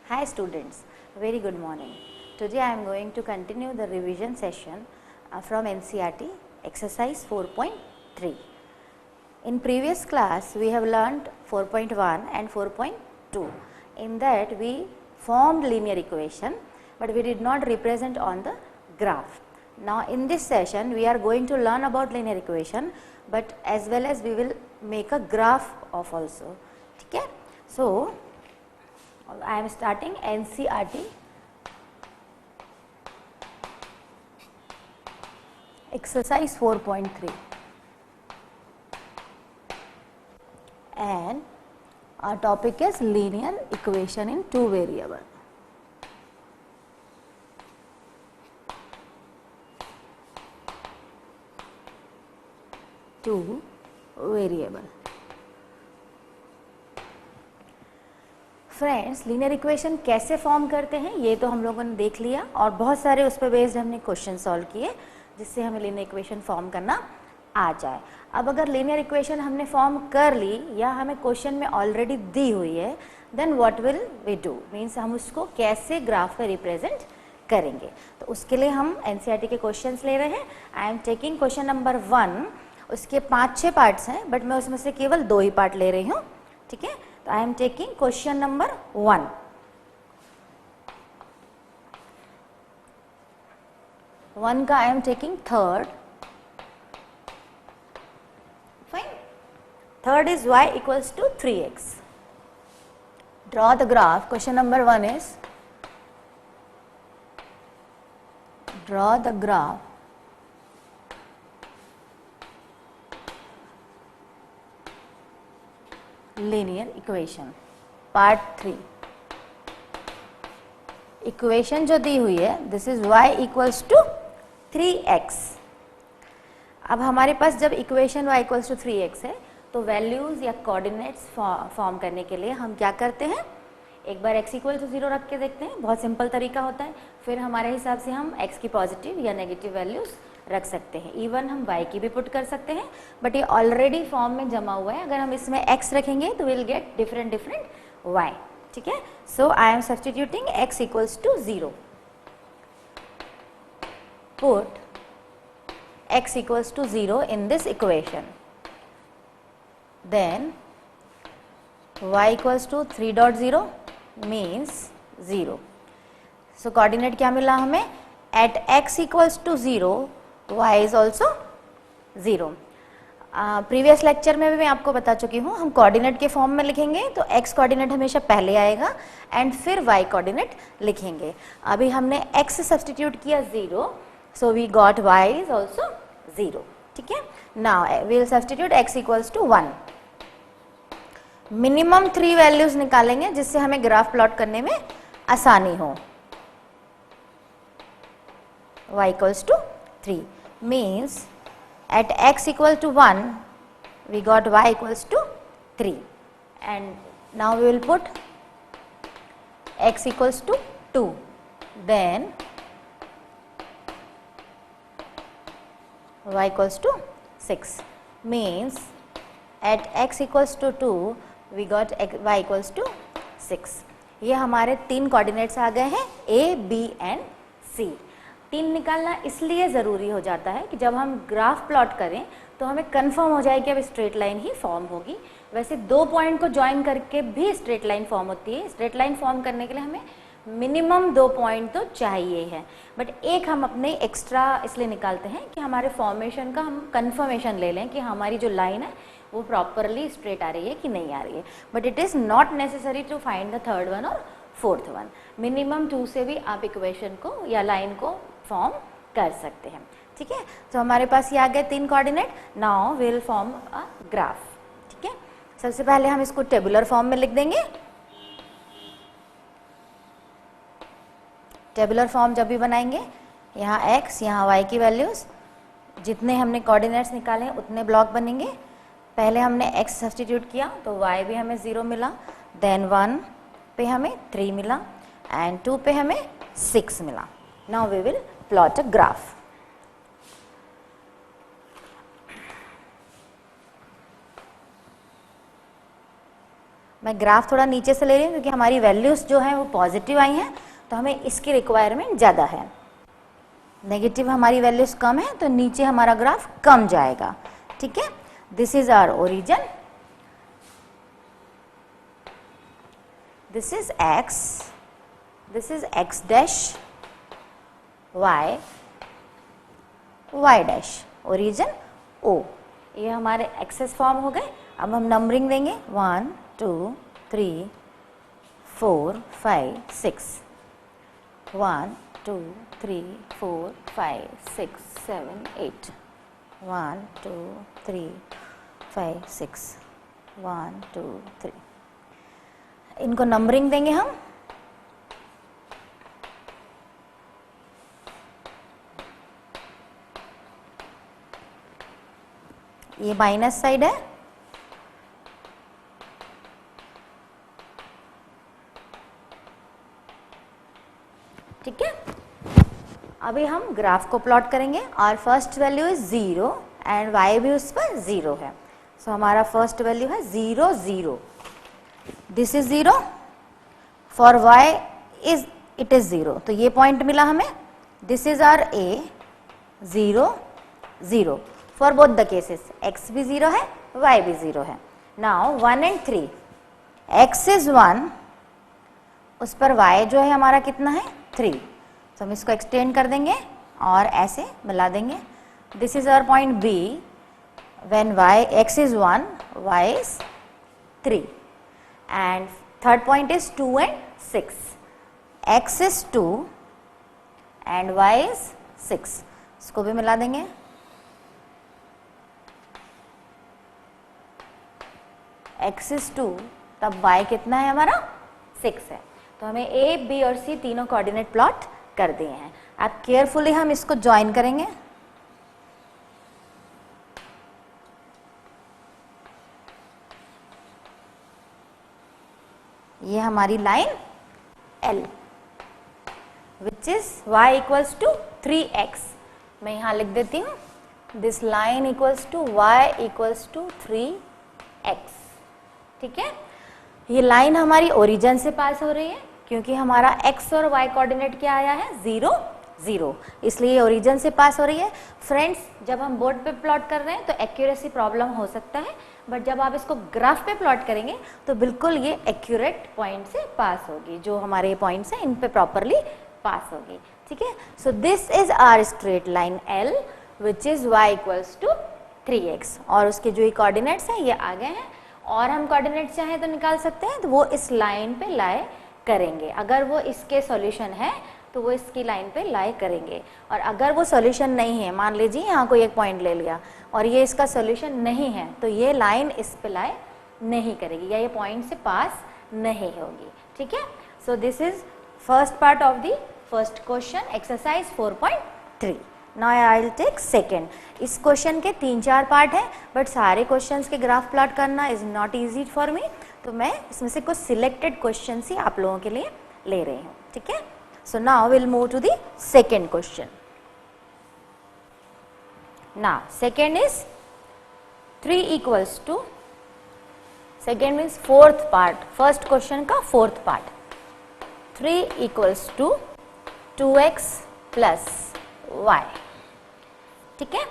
Hi students, very good morning. Today I am going to continue the revision session from NCERT exercise 4.3. In previous class we have learnt 4.1 and 4.2. In that we formed linear equation, but we did not represent on the graph. Now in this session we are going to learn about linear equation, but as well as we will make a graph of also. Okay? So I am starting NCERT exercise 4.3 and our topic is linear equation in two variable. Two variable. Friends, linear equation कैसे form करते हैं ये तो हम लोगों ने देख लिया और बहुत सारे उस पर बेस्ड हमने क्वेश्चन सॉल्व किए जिससे हमें लीनियर इक्वेशन फॉर्म करना आ जाए। अब अगर लीनियर इक्वेशन हमने फॉर्म कर ली या हमें क्वेश्चन में ऑलरेडी दी हुई है, then what will we do, means हम उसको कैसे ग्राफ पे रिप्रेजेंट करेंगे। तो उसके लिए हम एनसीईआरटी के क्वेश्चंस ले रहे हैं। आई एम टेकिंग क्वेश्चन नंबर 1, उसके 5-6 पार्ट्स हैं, बट मैं उसमें से केवल 2 ही पार्ट ले रही हूँ। ठीक है, तो I am taking question number 1. One का I am taking third. Fine. Third is y equals to 3x. Draw the graph. Question number 1 is draw the graph linear equation. Part 3. Equation जो दी हुई है, this is y equals to 3x. अब हमारे पास जब equation y equals to 3x है तो values या coordinates form करने के लिए हम क्या करते हैं, एक बार x इक्वल टू 0 रख के देखते हैं, बहुत सिंपल तरीका होता है। फिर हमारे हिसाब से हम x की पॉजिटिव या नेगेटिव वैल्यूज रख सकते हैं। इवन हम y की भी पुट कर सकते हैं, बट ये ऑलरेडी फॉर्म में जमा हुआ है। अगर हम इसमें x रखेंगे तो विल गेट डिफरेंट y. ठीक है, so I am substituting x equals to 0. Put x equals to 0 in this equation. Then y equals to 3.0 means 0. So coordinate क्या मिला हमें, at x equals to 0 y is also 0. Previous lecture में भी मैं आपको बता चुकी हूँ, हम कोऑर्डिनेट के फॉर्म में लिखेंगे तो x कोऑर्डिनेट हमेशा पहले आएगा एंड फिर y कोऑर्डिनेट लिखेंगे। अभी हमने x सब्स्टिट्यूट किया 0, so we got y is also 0. ठीक है, now we will substitute x equals to 1. Minimum 3 values निकालेंगे जिससे हमें ग्राफ प्लॉट करने में आसानी हो। y equals to 3 means at x equal to 1 we got y equals to 3, and now we will put x equals to 2. Then y equals to 6 means at x equals to 2 we got y equals to 6. ये हमारे 3 coordinates आ गए हैं a, b and c. 3 निकालना इसलिए ज़रूरी हो जाता है कि जब हम ग्राफ प्लॉट करें तो हमें कंफर्म हो जाए कि अब स्ट्रेट लाइन ही फॉर्म होगी। वैसे 2 पॉइंट को ज्वाइन करके भी स्ट्रेट लाइन फॉर्म होती है। स्ट्रेट लाइन फॉर्म करने के लिए हमें मिनिमम 2 पॉइंट तो चाहिए है, बट एक हम अपने एक्स्ट्रा इसलिए निकालते हैं कि हमारे फॉर्मेशन का हम कंफर्मेशन ले लें कि हमारी जो लाइन है वो प्रॉपरली स्ट्रेट आ रही है कि नहीं आ रही है। But it is not necessary to find the third one और फोर्थ वन। मिनिमम 2 से भी आप इक्वेशन को या लाइन को फॉर्म कर सकते हैं। ठीक है, तो हमारे पास ये आ गए 3 coordinate. Now we will form a graph. ठीक है, सबसे पहले हम इसको टेबुलर फॉर्म में लिख देंगे। टेबुलर फॉर्म जब भी बनाएंगे, यहाँ x यहाँ y की वैल्यूज, जितने हमने कोऑर्डिनेट्स निकाले हैं उतने ब्लॉक बनेंगे। पहले हमने x सब्स्टिट्यूट किया तो y भी हमें 0 मिला, देन 1 पे हमें 3 मिला एंड 2 पे हमें 6 मिला। Now we will plot a graph. मैं ग्राफ थोड़ा नीचे से ले रही हूँ क्योंकि हमारी वैल्यूज जो है वो पॉजिटिव आई हैं, तो हमें इसकी रिक्वायरमेंट ज़्यादा है। नेगेटिव हमारी वैल्यूज कम है तो नीचे हमारा ग्राफ कम जाएगा। ठीक है, this is our origin, this is x, this is x dash, y, y dash, origin O. ये हमारे एक्सेस फॉर्म हो गए। अब हम नंबरिंग देंगे 1 2 3 4 5 6, 1 2 3 4 5 6 7 8, 1 2 3 5 6, 1 2 3, इनको नंबरिंग देंगे हम। ये माइनस साइड है, ठीक है। अभी हम ग्राफ को प्लॉट करेंगे और first value is 0 and y भी उस पर 0 है। सो हमारा फर्स्ट वैल्यू है 0 0, this is 0, for y is it is 0, तो ये पॉइंट मिला हमें। This is our a, 0 0 for both the cases, x भी 0 है, y भी 0 है। नाउ 1 एंड 3, x इज 1, उस पर y जो है हमारा कितना है 3, तो हम इसको एक्सटेंड कर देंगे और ऐसे मिला देंगे। This is our point b, when x is 1, y is 3, and third point is 2 and 6, x is 2 and y is 6, इसको भी मिला देंगे। x इज 2, तब y कितना है हमारा 6 है। तो हमें a, b और c तीनों कोऑर्डिनेट प्लॉट कर दिए हैं। अब केयरफुली हम इसको ज्वाइन करेंगे। ये हमारी line L, which is y equals to 3x, मैं यहां लिख देती हूं, this line equals to y equals to 3x। ठीक है, ये लाइन हमारी ओरिजिन से पास हो रही है क्योंकि हमारा x और y कोऑर्डिनेट क्या आया है 0 0, इसलिए ओरिजिन से पास हो रही है। फ्रेंड्स, जब हम बोर्ड पे प्लॉट कर रहे हैं तो एक्यूरेसी प्रॉब्लम हो सकता है, बट जब आप इसको ग्राफ पे प्लॉट करेंगे तो बिल्कुल ये एक्यूरेट पॉइंट से पास होगी, जो हमारे पॉइंट्स हैं इन पे प्रॉपरली पास होगी। ठीक है, so this is our straight line L which is y equals to 3x, और उसके जो कोऑर्डिनेट्स हैं ये आ गए हैं, और हम कोऑर्डिनेट चाहे तो निकाल सकते हैं, तो वो इस लाइन पे लाई करेंगे। अगर वो इसके सॉल्यूशन है तो वो इसकी लाइन पे लाई करेंगे, और अगर वो सॉल्यूशन नहीं है, मान लीजिए यहाँ कोई एक पॉइंट ले लिया और ये इसका सॉल्यूशन नहीं है, तो ये लाइन इस पे लाई नहीं करेगी या ये पॉइंट से पास नहीं होगी। ठीक है, so this is first part of the first question, exercise 4.3। Now I will take second. इस क्वेश्चन के 3-4 पार्ट हैं, बट सारे क्वेश्चंस के ग्राफ प्लॉट करना is not easy for me, तो मैं इसमें से कुछ सिलेक्टेड क्वेश्चन ही आप लोगों के लिए ले रही हूँ। ठीक है, so now will move to the second question. Now second is 3 equals to, second means fourth part, first question का fourth part, 3 equals to 2x plus y। ठीक है,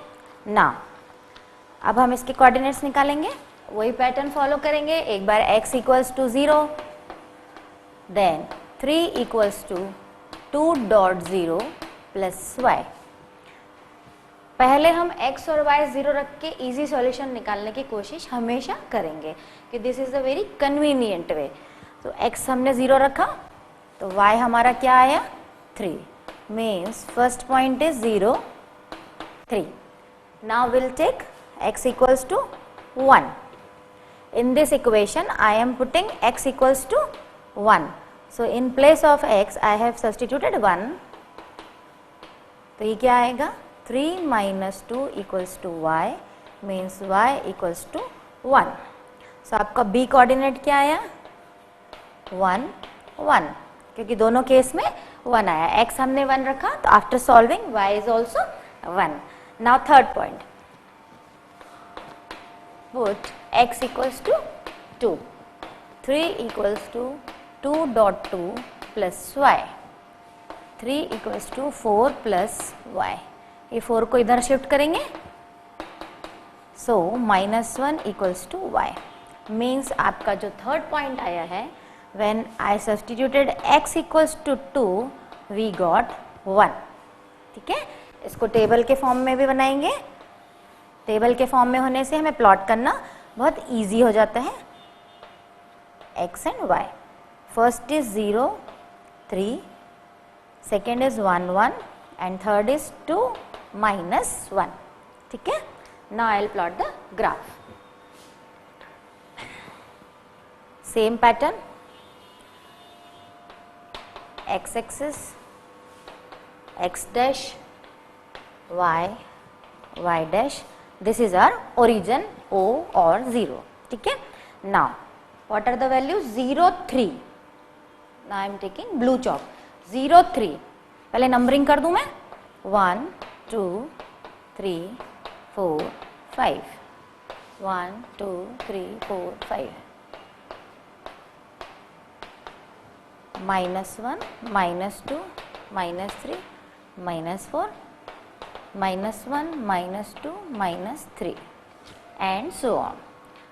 ना अब हम इसके कोऑर्डिनेट्स निकालेंगे, वही पैटर्न फॉलो करेंगे। एक बार x equals to 0, then 3 equals to 2.0 plus y। पहले हम x और y 0 रख के इजी सॉल्यूशन निकालने की कोशिश हमेशा करेंगे कि this is a very convenient way. तो x हमने 0 रखा तो y हमारा क्या आया 3, means first point is 0 3। Now we'll take x equals to 1. In this equation I am putting x equals to 1. So in place of x I have substituted 1. तो ये क्या आएगा 3 minus 2 equals to y, means y equals to 1. So आपका b coordinate क्या आया 1 1, क्योंकि दोनों case में 1 आया। x हमने 1 रखा तो after solving y is also 1. Now third point, put x equals to 2, 3 equals to 2.2 plus y, 3 equals to 4 plus y, ये 4 को इधर शिफ्ट करेंगे, so -1 equals to y, means आपका जो थर्ड पॉइंट आया है, when I substituted x equals to 2 we got 1। ठीक है, इसको टेबल के फॉर्म में भी बनाएंगे, टेबल के फॉर्म में होने से हमें प्लॉट करना बहुत इजी हो जाता है। x and y, first is 0 3, second is 1 1 and third is 2 -1। ठीक है, now I will plot the graph. Same pattern, x axis, x dash, y dash, this is our origin O और 0। ठीक है, now what are the values? 0 3, now I am taking blue chalk, 0 3, पहले numbering कर दूं मैं, 1 2 3 4 5, 1 2 3 4 5, -1 -2 -3 -4, -1 -2 -3 and so on.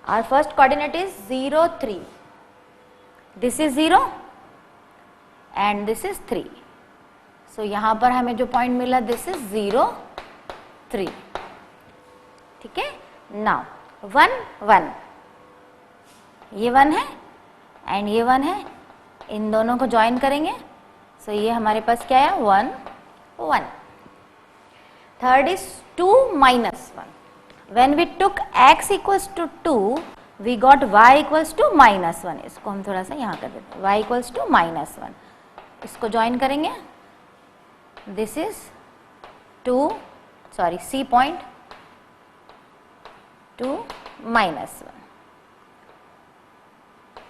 Our first coordinate is 0 3, this is 0 and this is 3, so यहाँ पर हमें जो पॉइंट मिला this is 0 3। ठीक है, now 1 1, ये 1 है एंड ये 1 है, इन दोनों को ज्वाइन करेंगे, सो ये हमारे पास क्या है 1 1। Third is 2 -1, when we took x equals to 2 we got y equals to -1, इसको हम थोड़ा सा यहाँ कर देते हैं, y इक्वल्स टू -1, इसको ज्वाइन करेंगे, this is 2 sorry C point 2 -1।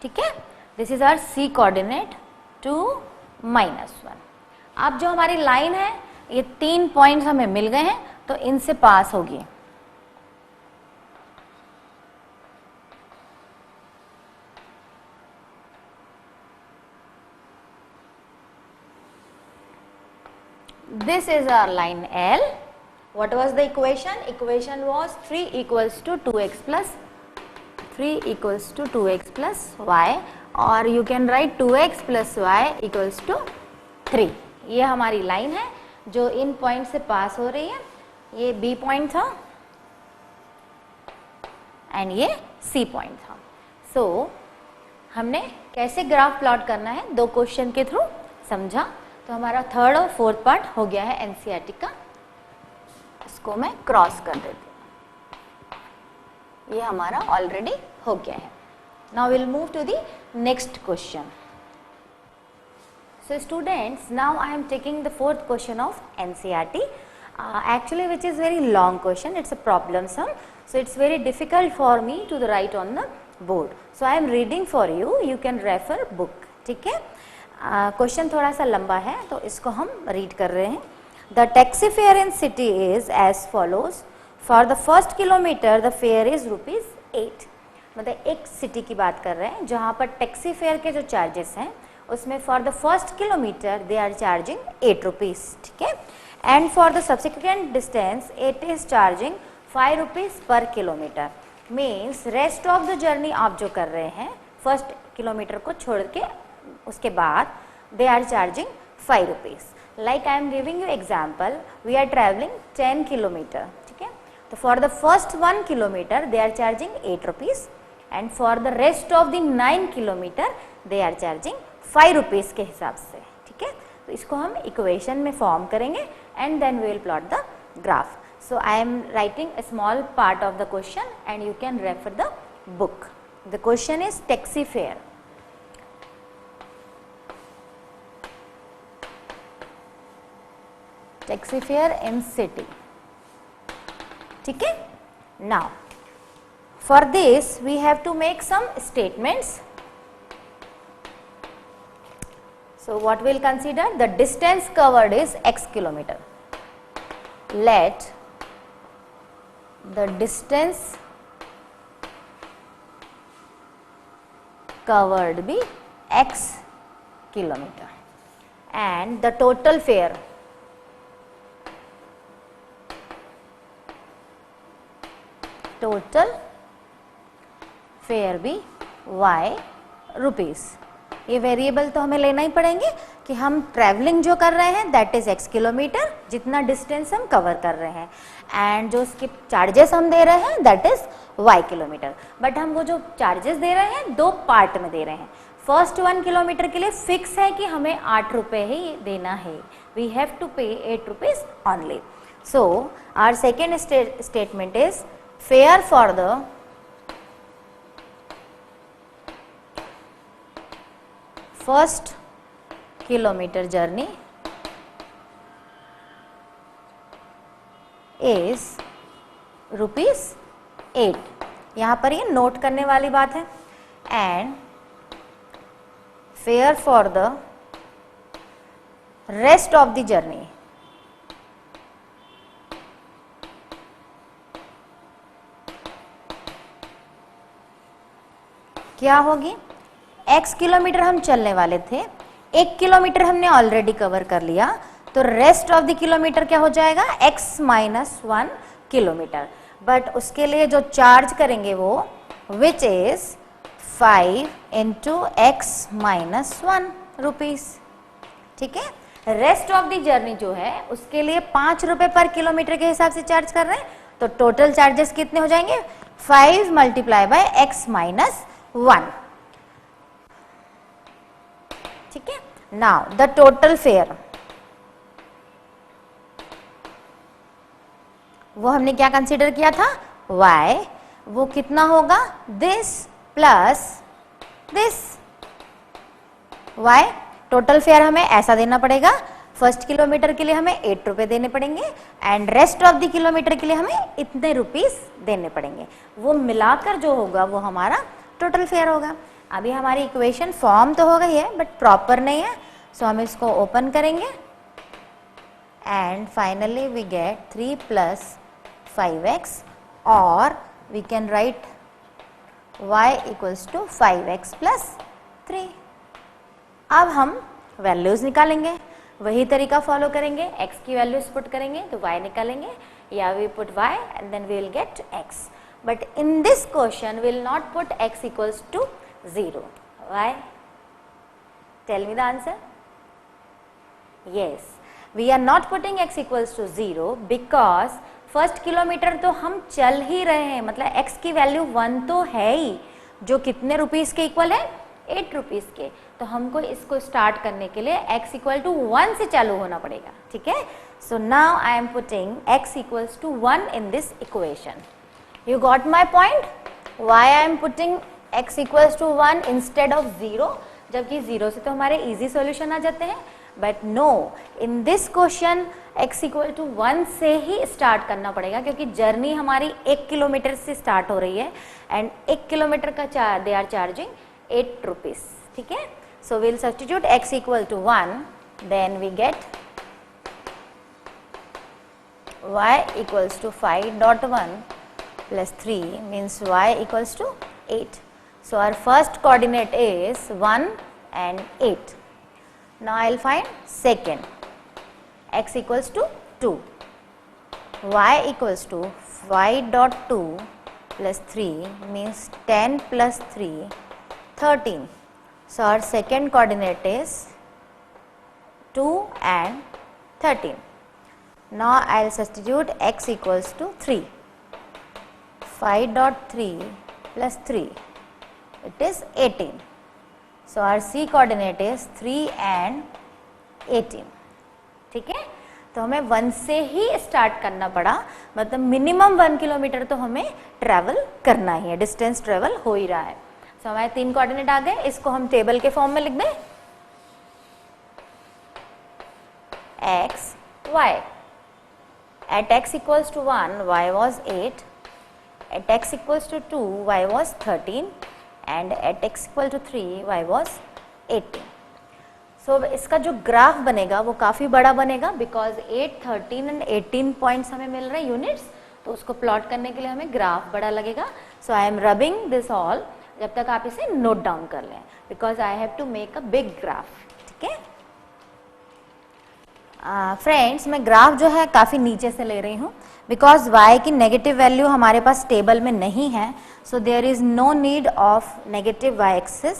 ठीक है, this is our C coordinate 2 -1। अब जो हमारी लाइन है, ये 3 पॉइंट्स हमें मिल गए हैं, तो इनसे पास होगी। This is our line L. What was the equation? Equation was 3 equals to 2x plus 3 equals to 2x plus y, or you can write 2x plus y equals to 3। ये हमारी लाइन है जो इन पॉइंट से पास हो रही है, ये B point था एंड ये C पॉइंट था। सो हमने कैसे ग्राफ प्लॉट करना है 2 क्वेश्चन के थ्रू समझा, तो हमारा थर्ड और फोर्थ पार्ट हो गया है एनसीईआरटी का। इसको मैं क्रॉस कर देती हूँ, ये हमारा ऑलरेडी हो गया है। Now will move to the next question. So students, now I am taking the fourth question of NCERT, actually which is very long question, it's a problem sum, so it's very difficult for me to write on the board, so I am reading for you, you can refer book। ठीक है, question थोड़ा सा लंबा है तो इसको हम read कर रहे हैं। The taxi fare in city is as follows, for the first kilometre the fare is ₹8। मतलब एक सिटी की बात कर रहे हैं जहाँ पर टैक्सी फेयर के जो चार्जेस हैं उसमें for the first kilometre they are charging ₹8। ठीक है, and for the subsequent distance it is charging ₹5 per kilometre. Means rest of the journey आप जो कर रहे हैं फर्स्ट किलोमीटर को छोड़ के, उसके बाद they are charging ₹5। Like I am giving you example, we are travelling 10 kilometre. ठीक है, तो for the first 1 kilometre they are charging ₹8 and for the rest of the 9 kilometre they are charging ₹5 के हिसाब से। ठीक है, तो इसको हम इक्वेशन में फॉर्म करेंगे and then we will plot the graph. So I am writing a small part of the question and you can refer the book. The question is taxi fare. Taxi fare in city. ठीक है, now for this we have to make some statements. So what we'll consider, the distance covered is x kilometer. Let the distance covered be x kilometer and the total fare भी y rupees. ये variable तो हमें लेना ही पड़ेंगे कि हम travelling जो कर रहे हैं दैट इज x किलोमीटर, जितना डिस्टेंस हम कवर कर रहे हैं, एंड जो उसके चार्जेस हम दे रहे हैं that is y kilometre. But हम वो जो चार्जेस दे रहे हैं दो पार्ट में दे रहे हैं। फर्स्ट 1 किलोमीटर के लिए फिक्स है कि हमें 8 रुपये ही देना है, we have to pay 8 rupees only. So our second statement is fare for the first kilometre journey is ₹8। यहाँ पर ये नोट करने वाली बात है। And fare for the rest of the journey क्या होगी? x किलोमीटर हम चलने वाले थे, 1 किलोमीटर हमने ऑलरेडी कवर कर लिया, तो रेस्ट ऑफ द किलोमीटर क्या हो जाएगा? x minus 1 kilometre. बट उसके लिए जो चार्ज करेंगे वो which is 5 into x minus 1 rupees. ठीक है, रेस्ट ऑफ द जर्नी जो है उसके लिए 5 रुपए पर किलोमीटर के हिसाब से चार्ज कर रहे हैं, तो टोटल चार्जेस कितने हो जाएंगे? 5 मल्टीप्लाई बाय x माइनस 1। ठीक है, नाउ द टोटल फेयर, वो हमने क्या कंसीडर किया था? y, वो कितना होगा? This plus this y। Total fair हमें ऐसा देना पड़ेगा, फर्स्ट किलोमीटर के लिए हमें 8 रुपए देने पड़ेंगे and rest of the kilometre के लिए हमें इतने रुपीस देने पड़ेंगे। वो मिलाकर जो होगा वो हमारा टोटल फेयर होगा। अभी हमारी इक्वेशन फॉर्म तो हो गई है बट प्रॉपर नहीं है, सो हम इसको ओपन करेंगे and finally we get 3 plus 5x और we can write y equals to 5x plus 3। अब हम वैल्यूज निकालेंगे, वही तरीका फॉलो करेंगे, x की वैल्यूज पुट करेंगे तो y निकालेंगे, या we put y and then we will get x। But in this question we will not put x equals to 0. Why? Tell me the answer. Yes, we are not putting x equals to 0 because first kilometre तो हम चल ही रहे हैं, मतलब x की value 1 तो है ही, जो कितने रुपीस के इक्वल है? 8 रुपीस के। तो हमको इसको स्टार्ट करने के लिए x इक्वल टू 1 से चालू होना पड़ेगा। ठीक है, so now I am putting x equals to 1 in this equation. You got my point? Why I am putting x equals to 1 instead of 0, जबकि 0 से तो हमारे इजी सॉल्यूशन आ जाते हैं। But no, in this question x equal to 1 से ही start करना पड़ेगा, क्योंकि जर्नी हमारी 1 किलोमीटर से स्टार्ट हो रही है एंड 1 किलोमीटर का दे आर चार्जिंग 8 रुपीज। ठीक है, so will substitute x equal to 1, then we get y equals to 5.1 plus 3 means y equals to 8. So our first coordinate is 1 and 8. Now I will find second. X equals to 2. Y equals to 5.2 plus 3 means 10 plus 3, 13. So our second coordinate is 2 and 13. Now I will substitute x equals to 3. 5.3 plus 3, it is 18. So our C coordinate is 3 and 18. ठीक है, तो हमें 1 से ही start करना पड़ा, मतलब minimum 1 kilometre तो हमें ट्रैवल करना ही है, डिस्टेंस ट्रैवल हो ही रहा है। तो हमारे 3 कोऑर्डिनेट आ गए, इसको हम टेबल के फॉर्म में लिख दें। x, y. At x equals to 1, y was 8. At x equals to 2, y was 13 and at x equal to 3, y was 18. So इसका जो ग्राफ बनेगा वो काफ़ी बड़ा बनेगा, बिकॉज 8, 13 एंड 18 पॉइंट्स हमें मिल रहे हैं यूनिट्स, तो उसको प्लॉट करने के लिए हमें ग्राफ बड़ा लगेगा। So I am rubbing this all जब तक आप इसे नोट डाउन कर लें, because I have to make a big graph. ठीक है फ्रेंड्स, मैं ग्राफ जो है काफ़ी नीचे से ले रही हूँ बिकॉज y की नेगेटिव वैल्यू हमारे पास टेबल में नहीं है. So there is no need of negative y axis.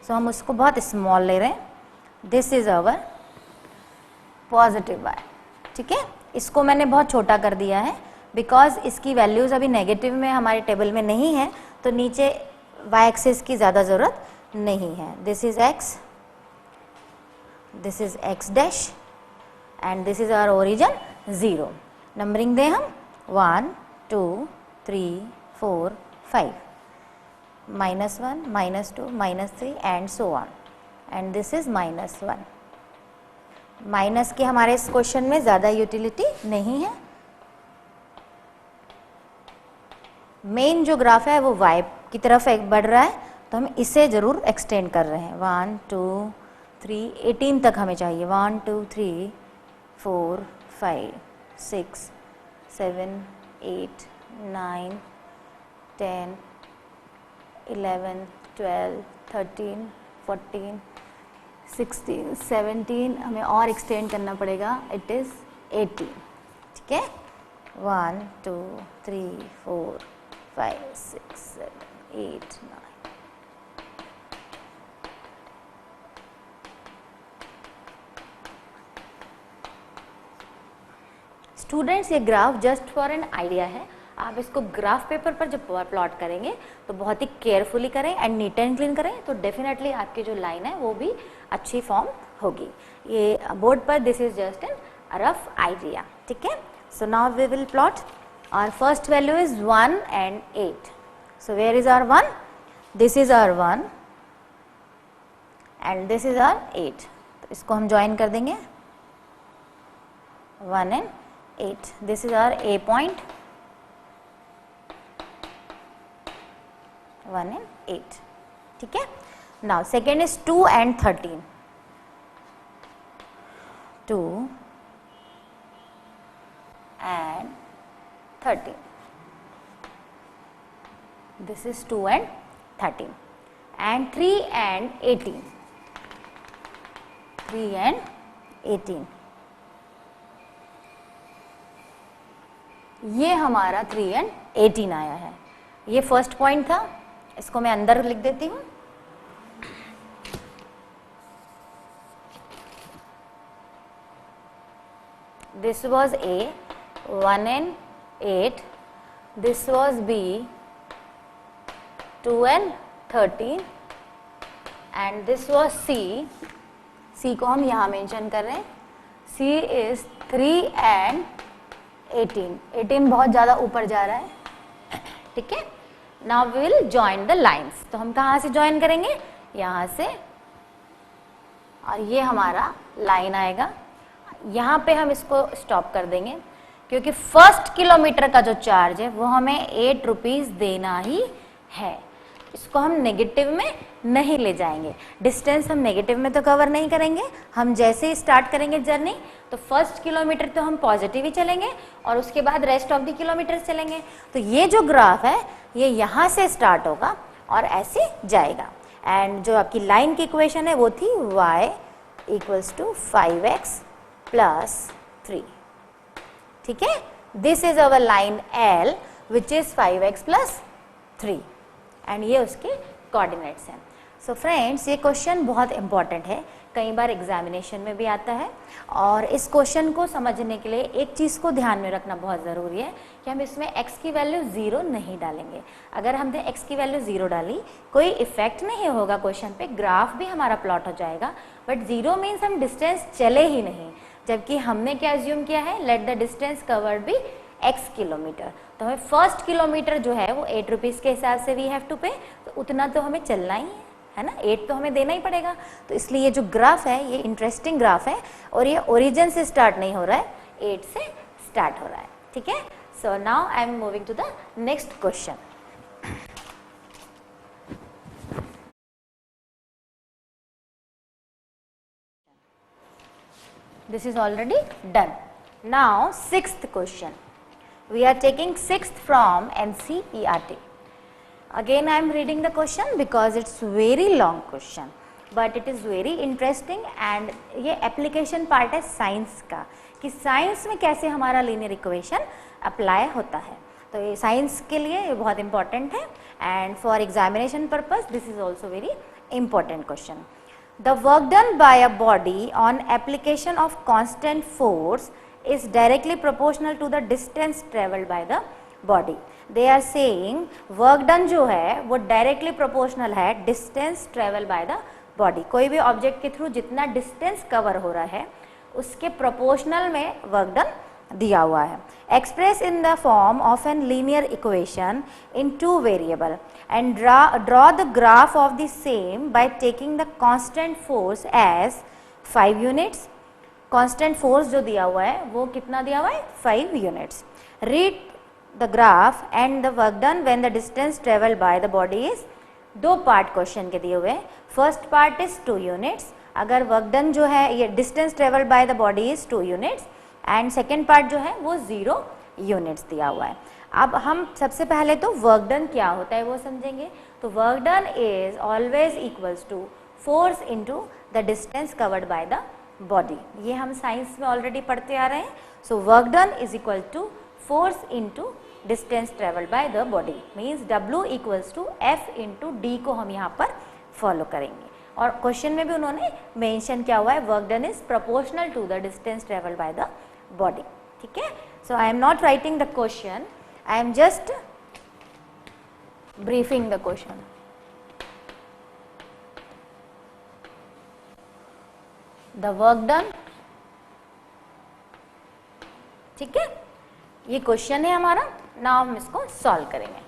So हम उसको बहुत स्मॉल ले रहे हैं. This is our positive y. ठीक है, इसको मैंने बहुत छोटा कर दिया है बिकॉज इसकी वैल्यूज़ अभी नेगेटिव में हमारे टेबल में नहीं है, तो नीचे y एक्सिस की ज़्यादा ज़रूरत नहीं है. This is x, this is x dash and this is our origin 0. Numbering दें हम 1 2 3 4 5, -1 -2 -3 and so on, and this is -1. Minus की हमारे इस क्वेश्चन में ज़्यादा यूटिलिटी नहीं है. मेन जो ग्राफ है वो y की तरफ बढ़ रहा है, तो हम इसे ज़रूर एक्सटेंड कर रहे हैं. 1 2 3 18 तक हमें चाहिए. 1 2 3 4 5 6 7 8 9 10 11 12 13 14 16 17 हमें और एक्सटेंड करना पड़ेगा. It is 18. ठीक है, 1 2 3 4 5 6 7 8 9. स्टूडेंट्स, ये graph just for an idea है. आप इसको ग्राफ पेपर पर जब प्लॉट करेंगे तो बहुत ही केयरफुली करें एंड नीट एंड क्लीन करें, तो डेफिनेटली आपकी जो लाइन है वो भी अच्छी फॉर्म होगी. ये बोर्ड पर this is just an rough idea. ठीक है, so now we will plot. Our first value is 1 and 8. So where is our 1? This is our 1 and this is our 8. तो इसको हम ज्वाइन कर देंगे 1 and 8. This is our A point, 1 and 8. ठीक है. Now second is 2 and 13. 2 and 13. This is 2 and 13. And 3 and 18. 3 and 18. ये हमारा 3 and 18 आया है. ये फर्स्ट पॉइंट था, इसको मैं अंदर लिख देती हूँ. This was A, 1 and 8. This was B, 2 and 13. And this was C को हम यहाँ मेंशन कर रहे हैं. C इज 3 and 18 बहुत ज़्यादा ऊपर जा रहा है. ठीक है, now we will join the lines. तो हम कहाँ से ज्वाइन करेंगे? यहाँ से, और ये हमारा लाइन आएगा. यहाँ पे हम इसको स्टॉप कर देंगे क्योंकि फर्स्ट किलोमीटर का जो चार्ज है वो हमें 8 रुपीज़ देना ही है. इसको हम नेगेटिव में नहीं ले जाएंगे. डिस्टेंस हम नेगेटिव में तो कवर नहीं करेंगे. हम जैसे ही स्टार्ट करेंगे जर्नी तो फर्स्ट किलोमीटर तो हम पॉजिटिव ही चलेंगे और उसके बाद रेस्ट ऑफ द किलोमीटर चलेंगे. तो ये जो ग्राफ है ये यहाँ से स्टार्ट होगा और ऐसे जाएगा. एंड जो आपकी लाइन की इक्वेशन है वो थी y equals to 5x plus 3. ठीक है, this is our line L which is 5x plus 3 and ये उसके कोऑर्डिनेट्स हैं. सो फ्रेंड्स, ये क्वेश्चन बहुत इंपॉर्टेंट है, कई बार एग्जामिनेशन में भी आता है. और इस क्वेश्चन को समझने के लिए एक चीज़ को ध्यान में रखना बहुत ज़रूरी है कि हम इसमें x की वैल्यू 0 नहीं डालेंगे. अगर हमने x की वैल्यू 0 डाली कोई इफेक्ट नहीं होगा क्वेश्चन पे, ग्राफ भी हमारा प्लॉट हो जाएगा. बट 0 मीन्स हम डिस्टेंस चले ही नहीं, जबकि हमने क्या एज्यूम किया है, let the distance covered be x kilometre. तो हमें फर्स्ट किलोमीटर जो है वो 8 रुपीज़ के हिसाब से वी हैव टू पे, तो उतना तो हमें चलना ही है ना, 8 तो हमें देना ही पड़ेगा. तो इसलिए ये जो ग्राफ है ये इंटरेस्टिंग ग्राफ है और ये ओरिजिन से स्टार्ट नहीं हो रहा है, 8 से स्टार्ट हो रहा है. ठीक है, so now I am moving to the next question. This is already done. Now, sixth question. We are taking sixth from NCERT. Again I am reading the question because it's very long question, but it is very interesting and ये application part है science का, कि science में कैसे हमारा linear equation apply होता है. तो ये साइंस के लिए ये बहुत इंपॉर्टेंट है and for examination purpose this is also very important question. The work done by a body on application of constant force is directly proportional to the distance traveled by the body. They are saying work done जो है वो directly proportional है distance travel by the body. कोई भी object के through जितना distance cover हो रहा है उसके प्रोपोर्शनल में वर्क डन दिया हुआ है. Express in the form of an linear equation in two variable and draw the graph of the same by taking the constant force as 5 units. constant force जो दिया हुआ है वो कितना दिया हुआ है 5 units. read the graph and the work done when the distance traveled by the body is, दो पार्ट क्वेश्चन के दिए हुए हैं. First part is 2 units. अगर वर्क डन जो है ये distance travelled by the body is 2 units and second part जो है वो 0 units दिया हुआ है. अब हम सबसे पहले तो वर्क डन क्या होता है वो समझेंगे. तो work done is always equals to force into the distance covered by the body. ये हम साइंस में ऑलरेडी पढ़ते आ रहे हैं. So work done is equal to force into distance travelled by the body means W equals to F into D को हम यहाँ पर फॉलो करेंगे. और क्वेश्चन में भी उन्होंने मेंशन किया हुआ है work done is proportional to the distance travelled by the body. ठीक है. So I am not writing the question, I am just briefing the question. The work done. ठीक है, ये क्वेश्चन है हमारा. नाउ हम इसको सॉल्व करेंगे.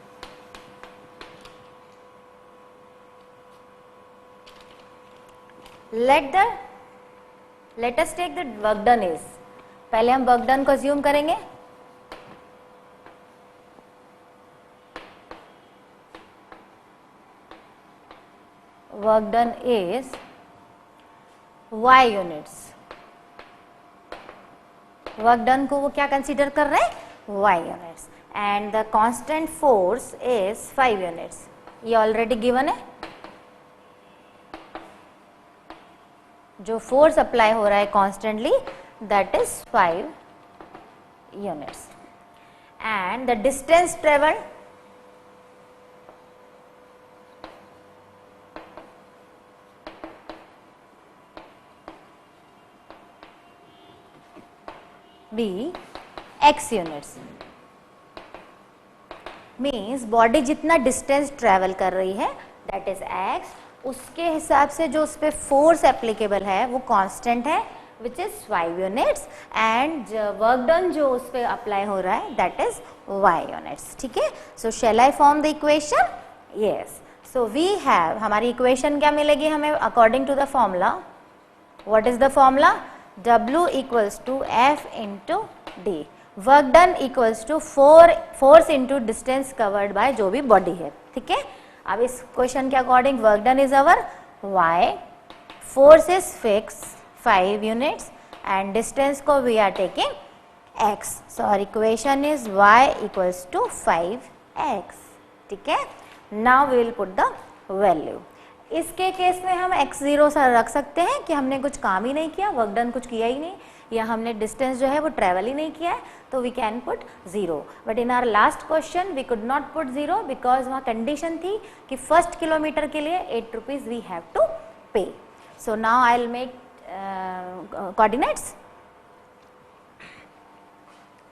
let us take the work done is. पहले हम वर्क डन को अज्यूम करेंगे. Work done is y units. Work done को वो क्या कंसीडर कर रहे हैं y units and the constant force is 5 units. ये ऑलरेडी गिवन है. जो फोर्स अप्लाई हो रहा है constantly that is 5 units and the distance travelled be x units. Means body जितना डिस्टेंस ट्रेवल कर रही है दैट इज x, उसके हिसाब से जो उस पर फोर्स एप्लीकेबल है वो कांस्टेंट है which is 5 units and work done जो उस पर अप्लाई हो रहा है दैट इज y units. ठीक है. So shall I form the equation? Yes. So we have, हमारी इक्वेशन क्या मिलेगी हमें according to the formula. What is the formula? W equals to F into D. Work done equals to force into distance covered by जो भी body है. ठीक है. अब इस क्वेश्चन के according work done is our y, force is fix 5 units and distance को we are taking x. So our equation is y equals to 5x. ठीक है. Now we will put the value. इसके case में हम x0 रख सकते हैं कि हमने कुछ काम ही नहीं किया, वर्क डन कुछ किया ही नहीं, या हमने डिस्टेंस जो है वो ट्रेवल ही नहीं किया है, तो we can put 0. But in our last question we could not put 0 because वहाँ कंडीशन थी कि फर्स्ट किलोमीटर के लिए 8 rupees we have to pay. So now I will make coordinates.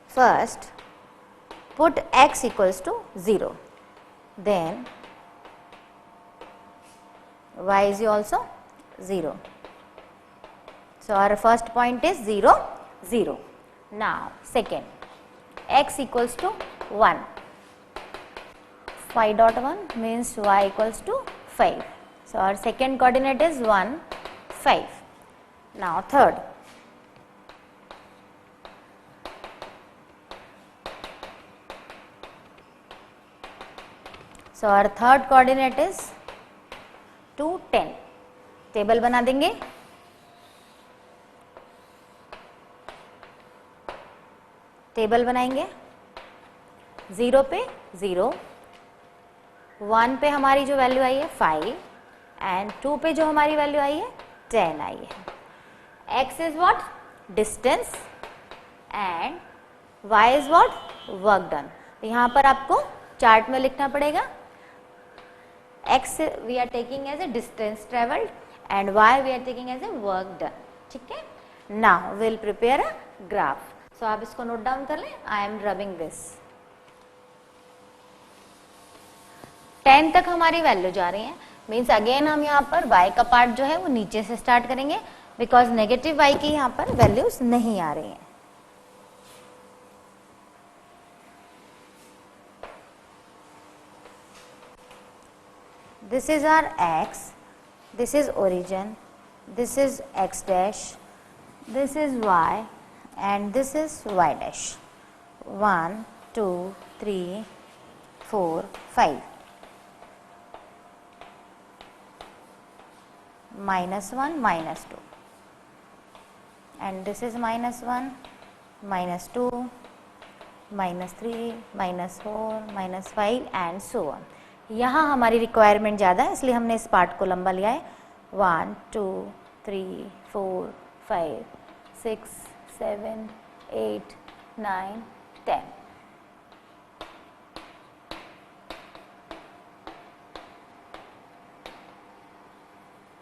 First put x equals to 0, then y is also 0. So our first point is 0, 0. Now second, x equals to 1. 5.1 means y equals to 5. So our second coordinate is 1, 5. Now third, so our third coordinate is 2, 10. Table बना देंगे. Table बनाएंगे. 0 पे 0, 1 पे हमारी जो value आई है 5 and 2 पे जो हमारी वैल्यू आई है 10 आई है। x is what? Distance and y is what? Work done. तो यहाँ पर आपको चार्ट में लिखना पड़ेगा x we are taking as a distance travelled and y we are taking as a work done. ठीक है, now will prepare a graph. सो आप इसको नोट डाउन कर लें। आई एम रबिंग दिस। 10 तक हमारी वैल्यू जा रही है, मीन्स अगेन हम यहाँ पर y का पार्ट जो है वो नीचे से स्टार्ट करेंगे बिकॉज नेगेटिव y की यहाँ पर वैल्यूज नहीं आ रही हैं। This is our x, this is origin, this is x dash, this is y and this is y dash. 1, 2, 3, 4, 5. -1, -2. And this is -1, -2, -3, -4, -5 and so on. यहाँ हमारी रिक्वायरमेंट ज़्यादा है इसलिए हमने इस पार्ट को लंबा लिया है। 1, 2, 3, 4, 5, 6, 7, 8, 9, 10।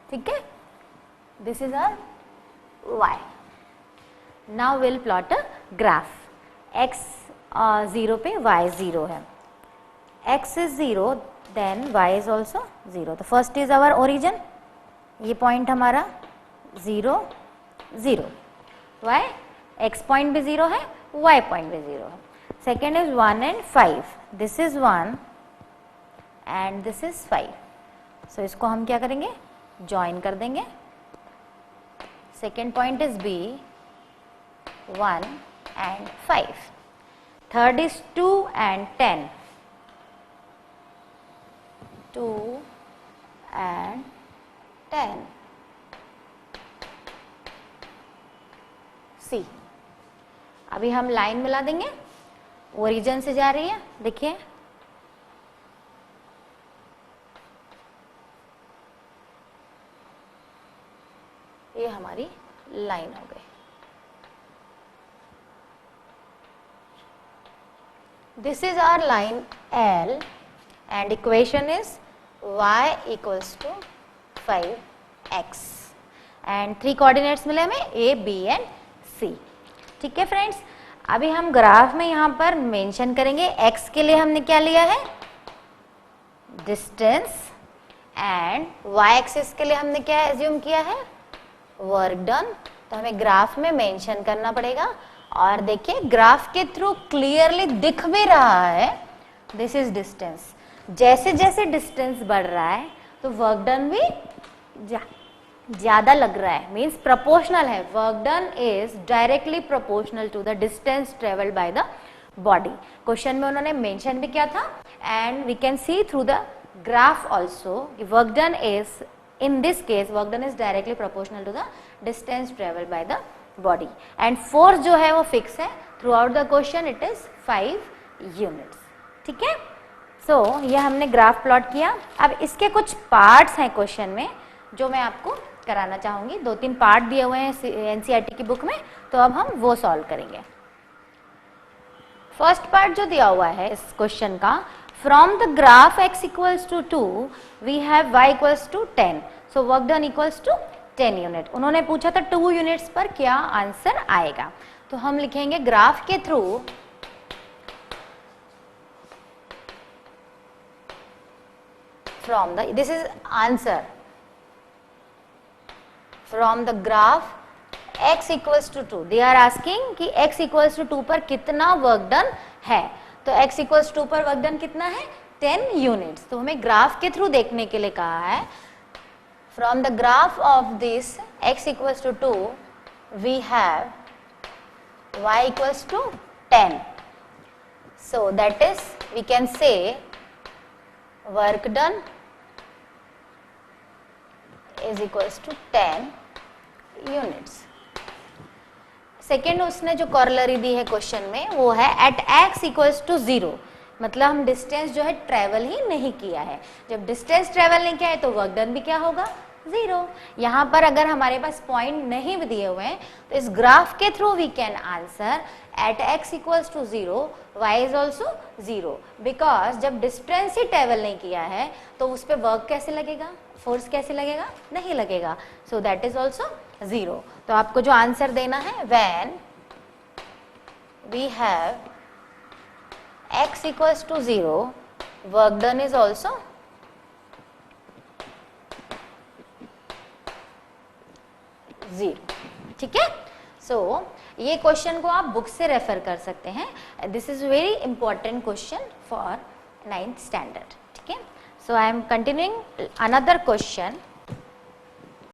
ठीक है, this is our y। Now will plot a graph. x 0 पे y 0 है, x is 0 then y is also 0। तो फर्स्ट इज आवर ओरिजिन, ये पॉइंट हमारा 0, 0। y x पॉइंट भी 0 है, y पॉइंट भी 0 है। Second is 1 and 5, this is 1 and this is 5। सो इसको हम क्या करेंगे? ज्वाइन कर देंगे। Second point is b, 1 and 5। Third is 2 and 10, 2 and 10। C। अभी हम लाइन मिला देंगे, ओरिजिन से जा रही है, देखिए ये हमारी लाइन हो गई। This is our line L and equation is y equals to 5x and 3 coordinates मिले हमें a, b and c। ठीक है फ्रेंड्स, अभी हम ग्राफ में यहाँ पर मेंशन करेंगे x के लिए हमने क्या लिया है? डिस्टेंस एंड y एक्सिस के लिए हमने क्या एज्यूम किया है? Work done. तो हमें ग्राफ में मेंशन करना पड़ेगा और देखिए ग्राफ के थ्रू क्लियरली दिख भी रहा है दिस इज डिस्टेंस। जैसे जैसे डिस्टेंस बढ़ रहा है तो वर्क डन भी ज्यादा लग रहा है, मीन्स प्रोपोर्शनल है। Work done is directly proportional to the distance travelled by the body. Question में उन्होंने मेंशन भी किया था and we can see through the graph also work done is, in this case work done is directly proportional to the distance traveled by the body and force जो है वो fix है throughout the question it is 5 units। ठीक है, so ये हमने graph plot किया। अब इसके कुछ पार्ट्स हैं क्वेश्चन में जो मैं आपको कराना चाहूंगी। 2-3 पार्ट दिए हुए हैं एनसीईआरटी की बुक में, तो अब हम वो सॉल्व करेंगे। फर्स्ट पार्ट जो दिया हुआ है इस क्वेश्चन का, from the graph x equals to 2 we have y equals to 10, so work done equals to 10 unit. उन्होंने पूछा था 2 यूनिट्स पर क्या आंसर आएगा, तो हम लिखेंगे ग्राफ के through from the, this is answer, from the graph x equals to 2 they are asking कि x equals to 2 पर कितना वर्क डन है, तो x equals 2 पर वर्क डन कितना है? 10 यूनिट्स। तो हमें ग्राफ के थ्रू देखने के लिए कहा है from the graph of this x equals to 2 we have y equals to 10, so that is we can say work done is equals to 10 units. Second उसने जो कॉरलरी दी है क्वेश्चन में वो है एट x इक्वल्स टू 0 मतलब हम distance जो है ट्रेवल ही नहीं किया है। जब डिस्टेंस ट्रेवल नहीं किया है तो वर्क डन भी क्या होगा, 0। यहाँ पर अगर हमारे पास पॉइंट नहीं भी दिए हुए हैं तो इस ग्राफ के through we can answer at x equals to 0 y is also 0, because जब डिस्टेंस ही ट्रेवल नहीं किया है तो उस पर वर्क कैसे लगेगा, फोर्स कैसे लगेगा, नहीं लगेगा। So that is also 0। तो आपको जो आंसर देना है, when we have x equals to 0, work done is also 0। ठीक है। सो ये क्वेश्चन को आप बुक से रेफर कर सकते हैं। This is very important question for 9th standard. ठीक है। So I am continuing another question.